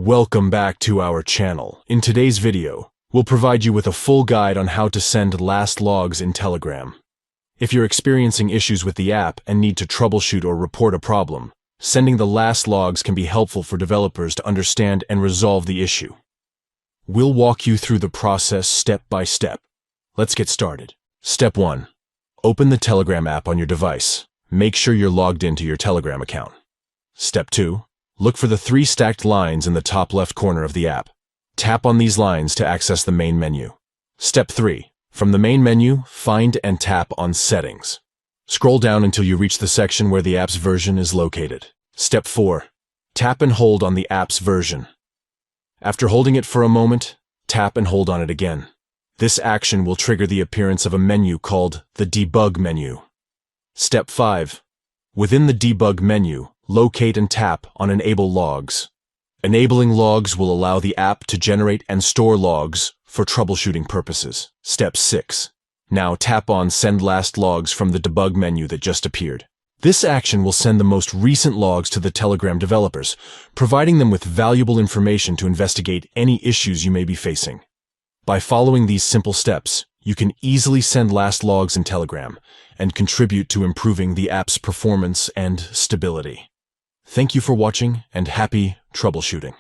Welcome back to our channel. In today's video, we'll provide you with a full guide on how to send last logs in Telegram. If you're experiencing issues with the app and need to troubleshoot or report a problem, sending the last logs can be helpful for developers to understand and resolve the issue. We'll walk you through the process step by step. Let's get started. Step 1. Open the Telegram app on your device. Make sure you're logged into your Telegram account. Step 2. Look for the 3 stacked lines in the top left corner of the app. Tap on these lines to access the main menu. Step 3. From the main menu, find and tap on Settings. Scroll down until you reach the section where the app's version is located. Step 4. Tap and hold on the app's version. After holding it for a moment, tap and hold on it again. This action will trigger the appearance of a menu called the Debug menu. Step 5. Within the Debug menu, locate and tap on Enable Logs. Enabling logs will allow the app to generate and store logs for troubleshooting purposes. Step 6. Now tap on Send Last Logs from the Debug menu that just appeared. This action will send the most recent logs to the Telegram developers, providing them with valuable information to investigate any issues you may be facing. By following these simple steps, you can easily send last logs in Telegram and contribute to improving the app's performance and stability. Thank you for watching and happy troubleshooting.